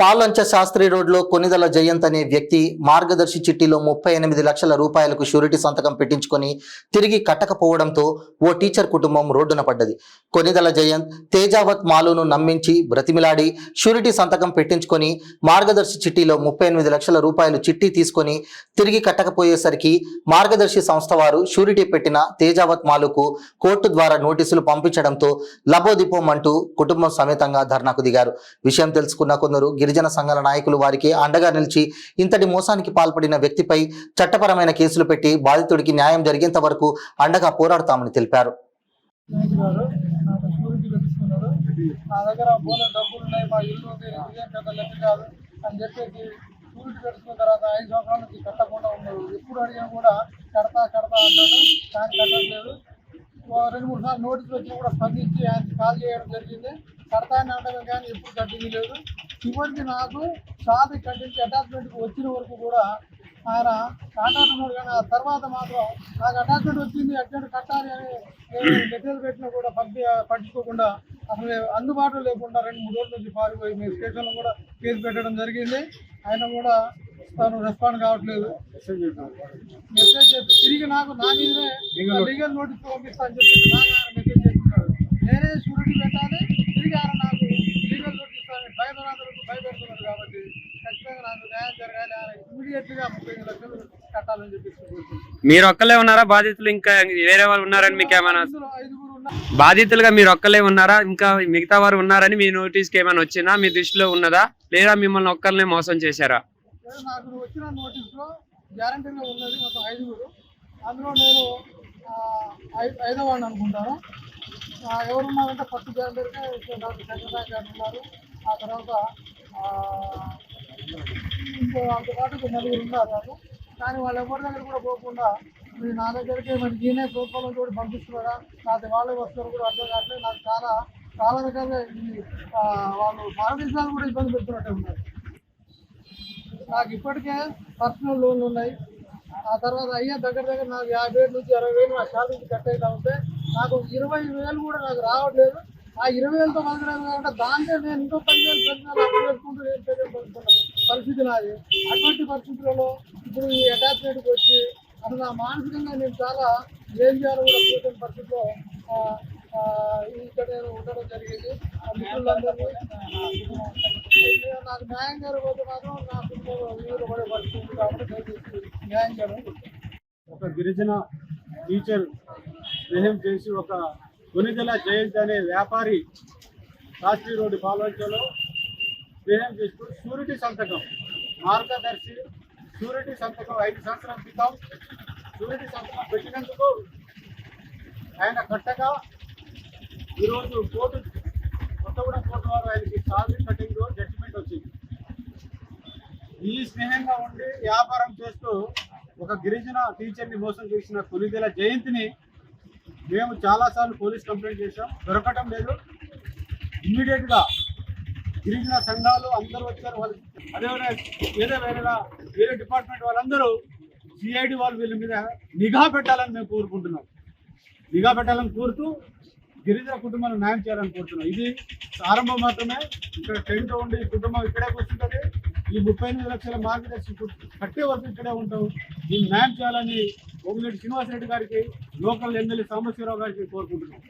పాల్లంచ శాస్త్రి రోడ్లో కొనిదల జయంత్ అనే వ్యక్తి మార్గదర్శి చిట్టిలో 38 లక్షల రూపాయలకు షూరిటీ సంతకం పెట్టించుకొని తిరిగి కట్టకపోవడంతో ఓ టీచర్ కుటుంబం రోడ్డున పడ్డది. కొనిదల జయంత్ తేజావత్ మాలును నమ్మించి బ్రతిమిలాడి షూరిటీ సంతకం పెట్టించుకొని మార్గదర్శి చిట్టిలో 38 లక్షల రూపాయలు చిట్టి తీసుకొని తిరిగి కట్టకపోయేసరికి మార్గదర్శి సంస్థ వారు షూరిటీ పెట్టిన తేజావత్ మాలుకు కోర్టు ద్వారా నోటీసులు పంపించడంతో లబోదిపోం అంటూ కుటుంబం సమేతంగా ధర్నాకు దిగారు. విషయం తెలుసుకున్న కొందరు గిరిజన సంఘాల నాయకులు వారికి అండగా నిలిచి ఇంతటి మోసానికి పాల్పడిన వ్యక్తిపై చట్టపరమైన కేసులు పెట్టి బాధితుడికి న్యాయం జరిగేంత వరకు అండగా పోరాడతామని తెలిపారు. ఎప్పుడు అడిగినా కూడా కడతా అంటాడు, కానీ కట్టట్లేదు. 2-3 సార్లు నోటీసులు వచ్చినా కూడా స్పందించి ఆయన కాల్ చేయడం జరిగింది. కడతా అని అంటారు కానీ ఎప్పుడు కట్టింది లేదు. చివరికి నాకు షాప్కి కట్టించి అటాచ్మెంట్కి వచ్చిన వరకు కూడా ఆయన కాంట్రాక్టున్నాడు, కానీ ఆ తర్వాత మాత్రం నాకు అటాచ్మెంట్ వచ్చింది, అటెండ్ కట్టాలి అని మెసేజ్ పెట్టినా కూడా పట్టించుకోకుండా అసలు అందుబాటులో లేకుండా 2-3 రోజుల నుంచి పారిపోయి మీ స్టేషన్లో కూడా కేసు పెట్టడం జరిగింది. ఆయన కూడా తను రెస్పాండ్ కావట్లేదు. మెసేజ్ తిరిగి నాకు నా మీదనే లీగల్ నోటీస్ పంపిస్తా అని చెప్పి నాకు ఆయన మెసేజ్ చేస్తున్నాడు. నేనే షూరిటీ పెట్టాలి, తిరిగి ఆయన నాకు లీగల్ నోటీస్ ఇస్తాను, భయపెడుతున్నాడు. కాబట్టి ఖచ్చితంగా నాకు న్యాయం జరగాలి, ఆయన ఇమీడియట్గా 35 లక్షలు కట్టాలని చెప్పి. మీరు ఒక్కలే ఉన్నారా బాధితులు, ఇంకా వేరే వాళ్ళు ఉన్నారని మీకు ఏమైనా? 5గురు ఉన్నారు బాధితులుగా. మీరు ఒక్కలే ఉన్నారా, ఇంకా మిగతా వారు ఉన్నారని మీ నోటీస్కి ఏమైనా వచ్చినా మీ దృష్టిలో ఉన్నదా, లేదా మిమ్మల్ని ఒక్కరినే మోసం చేశారా? నాకు వచ్చిన నోటీస్లో గ్యారంటీగా ఉన్నది మొత్తం 5గురు. అందులో నేను 5వ వాడిని అనుకుంటాను. ఎవరున్నారంటే ఫస్ట్ గ్యారంటీగా డాక్టర్ చంద్రబాబు గారు ఉన్నారు. ఆ తర్వాత ఇంకో అంత పాటు 4 ఉన్నారు నాకు. కానీ వాళ్ళు ఎవరి దగ్గర కూడా పోకుండా మీరు నా దగ్గరికి మరి ఈయనే ప్రోత్సాహం కూడా పంపిస్తున్నారా, లేకపోతే వాళ్ళే వస్తున్నారు కూడా అర్థం కావట్లేదు. నాకు చాలా రకాలుగా వాళ్ళు భారతదేశాలు కూడా ఇబ్బంది పెడుతున్నట్టే ఉన్నారు. నాకు ఇప్పటికే పర్సనల్ లోన్లు ఉన్నాయి. ఆ తర్వాత దగ్గర నాకు 50,000 నుంచి 60,000 ఆ షాప్ నుంచి కట్ అవుతా ఉంటే నాకు 20,000 కూడా నాకు రావట్లేదు. ఆ 20,000తో బతకడం కాబట్టి దాంట్లో నేను ఇంకో 10,000 అప్పు చేసుకుంటూ పరిస్థితి నాది. అటువంటి పరిస్థితులలో ఇప్పుడు ఈ అటాచ్మెంట్కి వచ్చి అసలు నా మానసికంగా నేను చాలా ఏం చేయాలో కూడా కూర్చొని పరిస్థితిలో ఇక్కడ నేను ఉండడం జరిగింది. ఆ మిత్రులందరినీ నాకు న్యాయం జరగకపోతే మాత్రం నా కుటుంబంలో వీరు పడే పరిస్థితి కాబట్టి దయచేసి న్యాయం చేయడం. ఒక గిరిజన టీచర్ స్నేహం చేసి ఒక కొనిదల జయంత్ అనే వ్యాపారి శాస్త్రి రోడ్డు పాల్వంచలో స్నేహం చేసుకుని షూరిటీ సంతకం మార్గదర్శి షూరిటీ సంతకం 5 సంవత్సరాల క్రితం షూరిటీ సంతకం పెట్టినందుకు ఆయన కట్టగా ఈరోజు కొత్తగూడెం కోర్టు వారు ఆయనకి సాలరీ కటింగ్ జడ్జిమెంట్ వచ్చింది. ఈ స్నేహంగా ఉండి వ్యాపారం చేస్తూ ఒక గిరిజన టీచర్ని మోసం చేసిన కొనిదెల జయంతిని మేము చాలాసార్లు పోలీస్ కంప్లైంట్ చేశాం, దొరకటం లేదు. ఇమ్మీడియట్గా గిరిజన సంఘాలు అందరూ వచ్చారు. వాళ్ళు అదేవిధంగా వేరే డిపార్ట్మెంట్ వాళ్ళందరూ సిఐడి వాళ్ళు వీళ్ళ మీద నిఘా పెట్టాలని మేము కోరుకుంటున్నాం. నిఘా పెట్టాలని కోరుతూ గిరిజన కుటుంబాలను న్యాయం చేయాలని కోరుతున్నాం. ఇది ఆరంభం మాత్రమే. ఇక్కడ టెంట్ ఉండి కుటుంబం ఇక్కడే కూర్చుంటుంది. ఈ 38 లక్షల మార్గదర్శి కట్టే వరకు ఇక్కడే ఉంటాం. దీన్ని న్యాయం చేయాలని ఓమిరెడ్డి శ్రీనివాసరెడ్డి గారికి, లోకల్ ఎమ్మెల్యే సాంబశివరావు గారికి కోరుకుంటున్నాం.